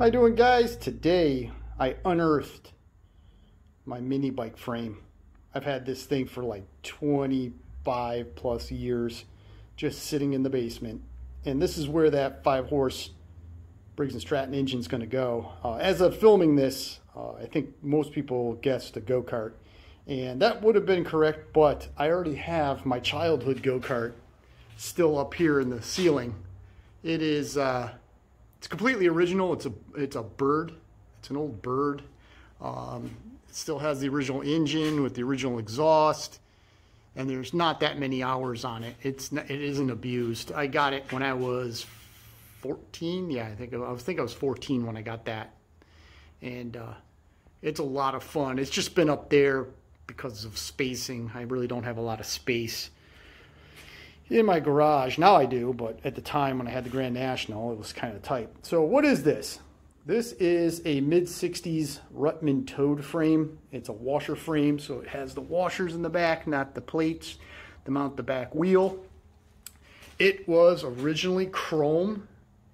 you doing, guys? Today I unearthed my mini bike frame. I've had this thing for like 25 plus years just sitting in the basement, and this is where that 5-horse Briggs Stratton engine is going to go. As of filming this, I think most people guessed a go-kart, and that would have been correct, but I already have my childhood go-kart still up here in the ceiling. It is it's completely original. It's a bird. It's an old bird. It still has the original engine with the original exhaust, and there's not that many hours on it. It isn't abused. I got it when I was 14. Yeah, I think I was 14 when I got that, and it's a lot of fun. It's just been up there because of spacing. I really don't have a lot of space in my garage. Now I do, but at the time when I had the Grand National, it was kind of tight. So what is this? This is a mid-60s Ruttman toad frame. It's a washer frame, so it has the washers in the back, not the plates, to mount the back wheel. It was originally chrome.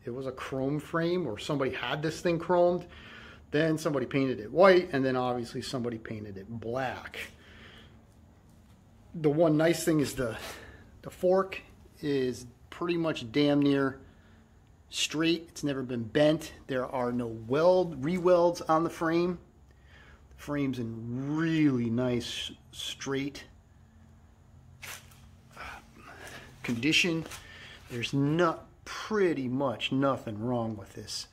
It was a chrome frame, or somebody had this thing chromed. Then somebody painted it white, and then obviously somebody painted it black. The one nice thing is the fork is pretty much damn near straight. It's never been bent. There are no re-welds on the frame. The frame's in really nice straight condition. There's pretty much nothing wrong with this.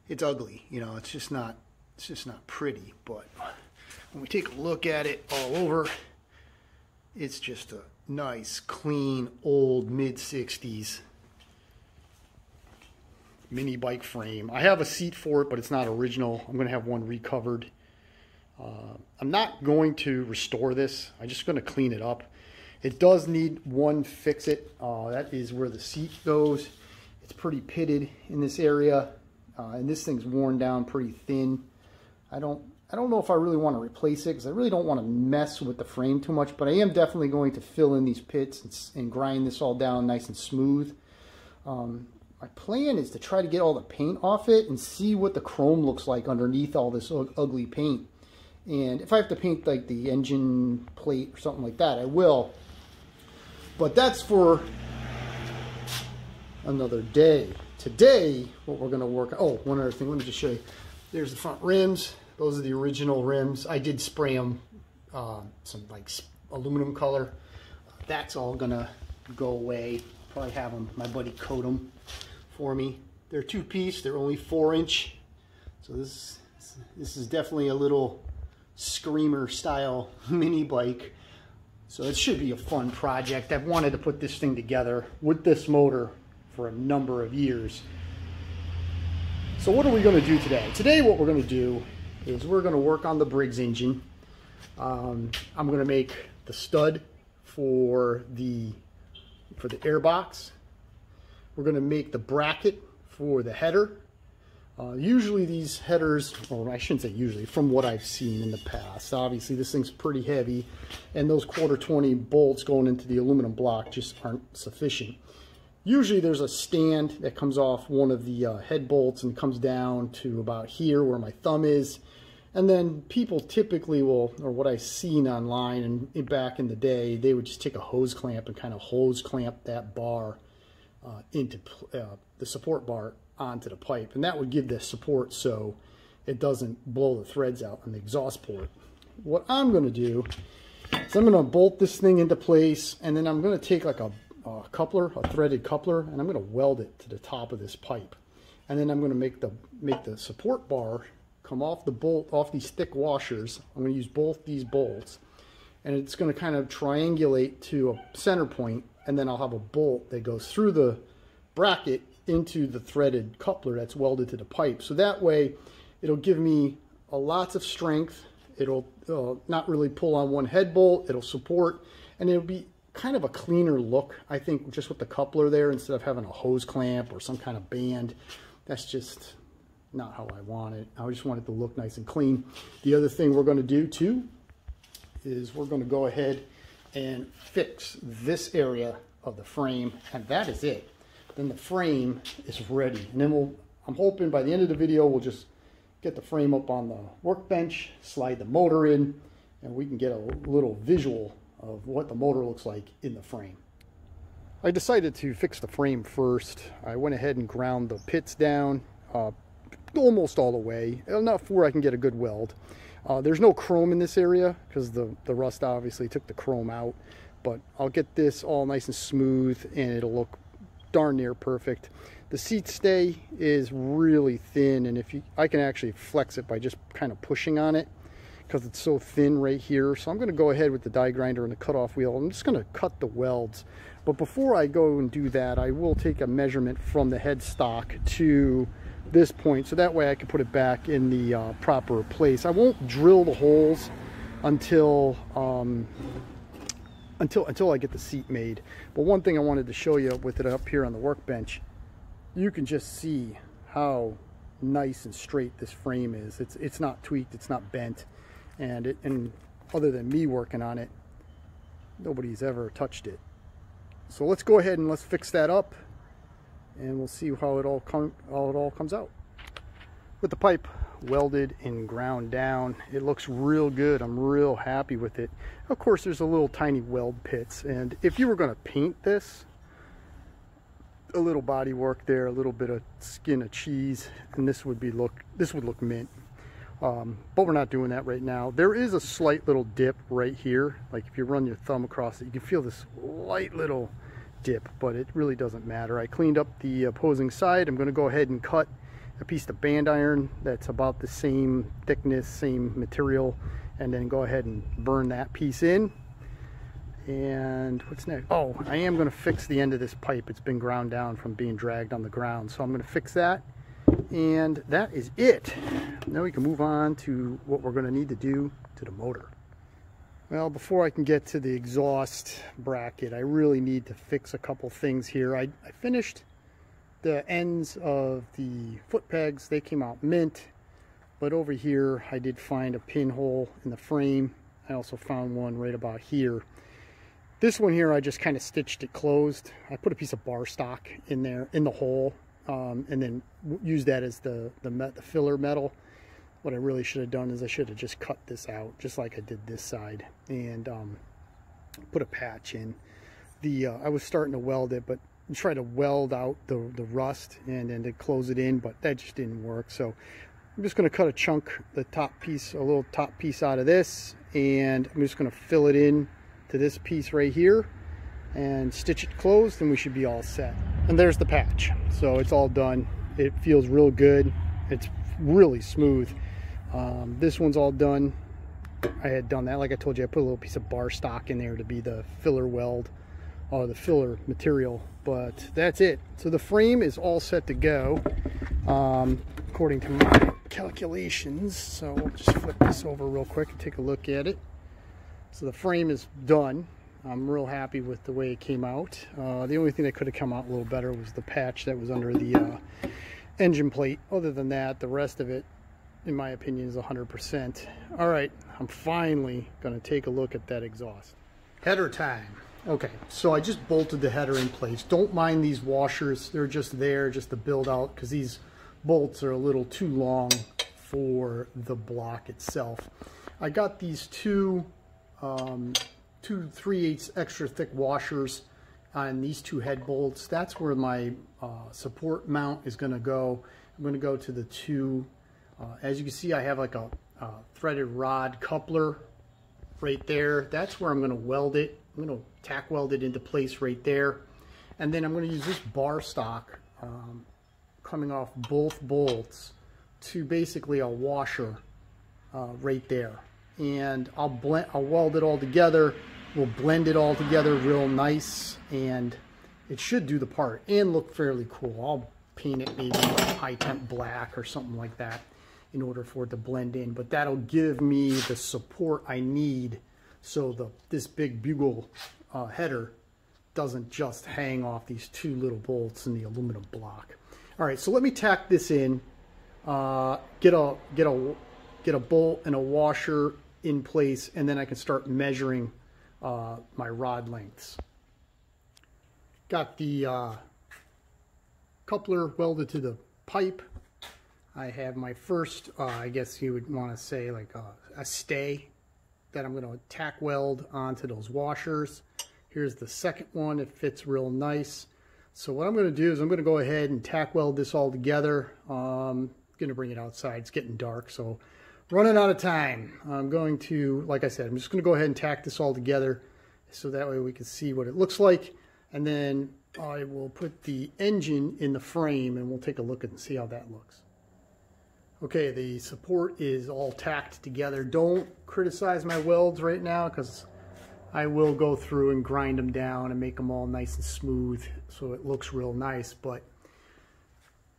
It's ugly, you know, it's just not pretty, but when we take a look at it all over, it's just a nice, clean, old mid-60s mini bike frame. I have a seat for it, but it's not original. I'm going to have one recovered. I'm not going to restore this. I'm just going to clean it up. It does need one fix-it. That is where the seat goes. It's pretty pitted in this area, and this thing's worn down pretty thin. I don't know if I really want to replace it, because I really don't want to mess with the frame too much, but I am definitely going to fill in these pits and grind this all down nice and smooth. My plan is to try to get all the paint off it and see what the chrome looks like underneath all this ugly paint. And if I have to paint like the engine plate or something like that, I will. But that's for another day. Today, what we're going to work on... Oh, one other thing. Let me just show you. There's the front rims. Those are the original rims. I did spray them some like aluminum color. That's all gonna go away. Probably have them, my buddy coat them for me. They're 2-piece. They're only 4-inch. So this is definitely a little screamer style mini bike. So it should be a fun project. I've wanted to put this thing together with this motor for a number of years. So what are we going to do today? Today what we're going to do is we're going to work on the Briggs engine. I'm going to make the stud for the airbox. We're going to make the bracket for the header. Usually these headers, or I shouldn't say usually, from what I've seen in the past, obviously this thing's pretty heavy, and those 1/4-20 bolts going into the aluminum block just aren't sufficient. Usually there's a stand that comes off one of the head bolts and comes down to about here where my thumb is. And then people typically will, or what I've seen online and back in the day, they would just take a hose clamp and kind of hose clamp that bar into the support bar onto the pipe. And that would give the support so it doesn't blow the threads out on the exhaust port. What I'm going to do is I'm going to bolt this thing into place, and then I'm going to take like a coupler, a threaded coupler, and I'm going to weld it to the top of this pipe. And then I'm going to make the support bar come off the bolt, off these thick washers. I'm going to use both these bolts, and it's going to kind of triangulate to a center point, and then I'll have a bolt that goes through the bracket into the threaded coupler that's welded to the pipe. So that way it'll give me lots of strength. It'll not really pull on one head bolt. It'll support, and it'll be kind of a cleaner look, I think, just with the coupler there instead of having a hose clamp or some kind of band. That's just not how I want it. I just want it to look nice and clean. The other thing we're going to do too is we're going to go ahead and fix this area of the frame, and that is it. Then the frame is ready, and then I'm hoping by the end of the video we'll just get the frame up on the workbench, slide the motor in, and we can get a little visual of what the motor looks like in the frame. I decided to fix the frame first. I went ahead and ground the pits down almost all the way, enough where I can get a good weld. There's no chrome in this area because the rust obviously took the chrome out, but I'll get this all nice and smooth and it'll look darn near perfect. The seat stay is really thin, and I can actually flex it by just kind of pushing on it because it's so thin right here. So I'm going to go ahead with the die grinder and the cutoff wheel. I'm just going to cut the welds. But before I go and do that, I will take a measurement from the headstock to this point, so that way I can put it back in the proper place. I won't drill the holes until I get the seat made. But one thing I wanted to show you with it up here on the workbench, you can just see how nice and straight this frame is. It's not tweaked, it's not bent, and other than me working on it, nobody's ever touched it. So let's go ahead and let's fix that up, and we'll see how it all comes out. With the pipe welded and ground down, it looks real good. I'm real happy with it. Of course, there's a little tiny weld pits, and if you were going to paint this, a little body work there, a little bit of skin of cheese, and this would look mint. But we're not doing that right now. There is a slight little dip right here. Like if you run your thumb across it, you can feel this light little dip, but it really doesn't matter. I cleaned up the opposing side. I'm going to go ahead and cut a piece of band iron that's about the same thickness, same material, and then go ahead and burn that piece in. And what's next? Oh, I am going to fix the end of this pipe. It's been ground down from being dragged on the ground, so I'm going to fix that, and that is it. Now we can move on to what we're going to need to do to the motor. Well, before I can get to the exhaust bracket, I really need to fix a couple things here. I finished the ends of the foot pegs. They came out mint, but over here I did find a pinhole in the frame. I also found one right about here. This one here, I just kind of stitched it closed. I put a piece of bar stock in there, in the hole, and then used that as the filler metal. What I really should have done is I should have just cut this out, just like I did this side, and put a patch in. I was starting to weld it, but try to weld out the rust and then to close it in, but that just didn't work. So I'm just going to cut a chunk, a little top piece out of this, and I'm just going to fill it in to this piece right here and stitch it closed, and we should be all set. And there's the patch. So it's all done. It feels real good. It's really smooth. This one's all done. I had done that, like I told you. I put a little piece of bar stock in there to be the filler weld, or the filler material, but that's it. So the frame is all set to go, according to my calculations. So we'll just flip this over real quick and take a look at it. So the frame is done. I'm real happy with the way it came out. The only thing that could have come out a little better was the patch that was under the engine plate. Other than that, the rest of it, in my opinion, is 100%. All right, I'm finally going to take a look at that exhaust. Header time. Okay, so I just bolted the header in place. Don't mind these washers. They're just there just to build out because these bolts are a little too long for the block itself. I got these two 3/8 extra thick washers on these two head bolts. That's where my support mount is going to go. I'm going to go to the two. As you can see, I have like a threaded rod coupler right there. That's where I'm going to weld it. I'm going to tack weld it into place right there. And then I'm going to use this bar stock coming off both bolts to basically a washer right there. And I'll weld it all together. We'll blend it all together real nice, and it should do the part and look fairly cool. I'll paint it maybe high temp black or something like that in order for it to blend in, but that'll give me the support I need so this big bugle header doesn't just hang off these two little bolts in the aluminum block. All right, so let me tack this in, get a bolt and a washer in place, and then I can start measuring my rod lengths. Got the coupler welded to the pipe. I have my first, I guess you would want to say like a stay that I'm going to tack weld onto those washers. Here's the second one. It fits real nice. So what I'm going to do is I'm going to go ahead and tack weld this all together. I'm going to bring it outside. It's getting dark, so running out of time. I'm going to, like I said, I'm just going to go ahead and tack this all together so that way we can see what it looks like. And then I will put the engine in the frame and we'll take a look and see how that looks. Okay, the support is all tacked together. Don't criticize my welds right now because I will go through and grind them down and make them all nice and smooth so it looks real nice. But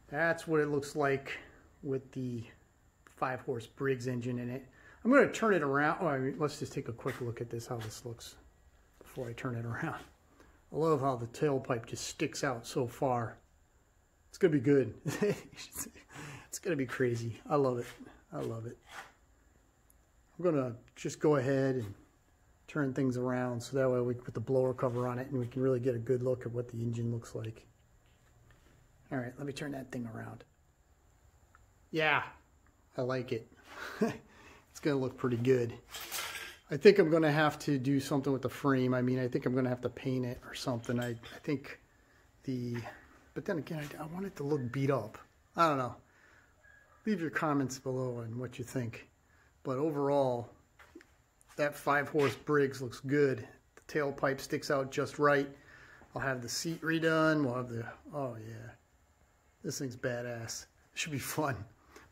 that's what it looks like with the 5-horse Briggs engine in it. I'm going to turn it around. Oh, I mean, let's just take a quick look at this, how this looks before I turn it around. I love how the tailpipe just sticks out so far. It's going to be good. It's going to be crazy. I love it. I love it. I'm going to just go ahead and turn things around so that way we can put the blower cover on it and we can really get a good look at what the engine looks like. All right, let me turn that thing around. Yeah, I like it. It's going to look pretty good. I think I'm going to have to do something with the frame. I mean, I think I'm going to have to paint it or something. I think but then again, I want it to look beat up. I don't know. Leave your comments below on what you think. But overall, that 5-horse Briggs looks good. The tailpipe sticks out just right. I'll have the seat redone. We'll have the, oh yeah. This thing's badass. It should be fun.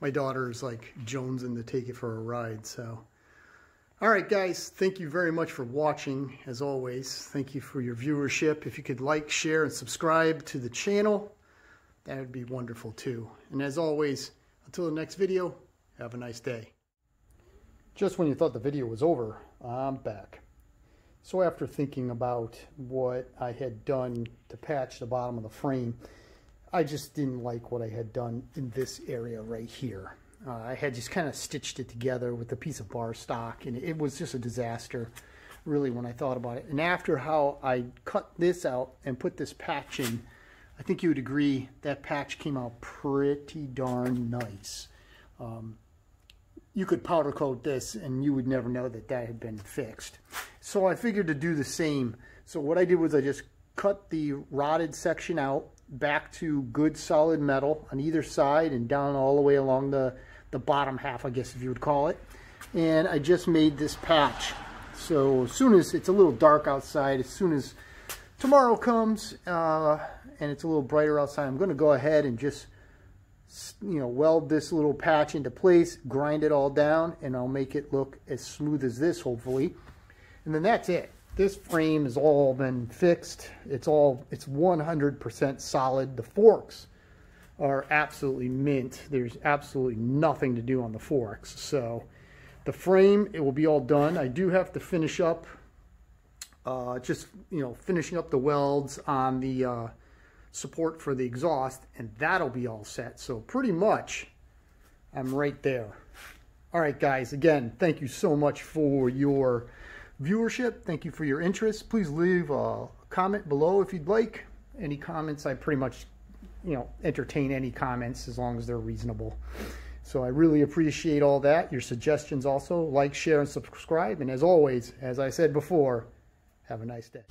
My daughter is like jonesing to take it for a ride, so. All right, guys, thank you very much for watching, as always. Thank you for your viewership. If you could like, share, and subscribe to the channel, that would be wonderful too. And as always, until the next video, have a nice day. Just when you thought the video was over, I'm back. So after thinking about what I had done to patch the bottom of the frame, I just didn't like what I had done in this area right here. I had just kind of stitched it together with a piece of bar stock, and it was just a disaster, really, when I thought about it. And after how I cut this out and put this patch in, I think you would agree that patch came out pretty darn nice. You could powder coat this and you would never know that that had been fixed. So I figured to do the same. So what I did was I just cut the rotted section out back to good solid metal on either side and down all the way along the bottom half, I guess if you would call it. And I just made this patch. So as soon as it's a little dark outside, as soon as tomorrow comes and it's a little brighter outside, I'm going to go ahead and just, you know, weld this little patch into place, grind it all down, and I'll make it look as smooth as this, hopefully. And then that's it. This frame has all been fixed. It's 100% solid. The forks are absolutely mint. There's absolutely nothing to do on the forks. So the frame, it will be all done. I do have to finish up, finishing up the welds on the support for the exhaust, and that'll be all set. So pretty much I'm right there. All right, guys, again, thank you so much for your viewership. Thank you for your interest. Please leave a comment below if you'd like. Any comments, I pretty much, entertain any comments as long as they're reasonable. So I really appreciate all that. Your suggestions also. Like, share, and subscribe. And as always, as I said before, have a nice day.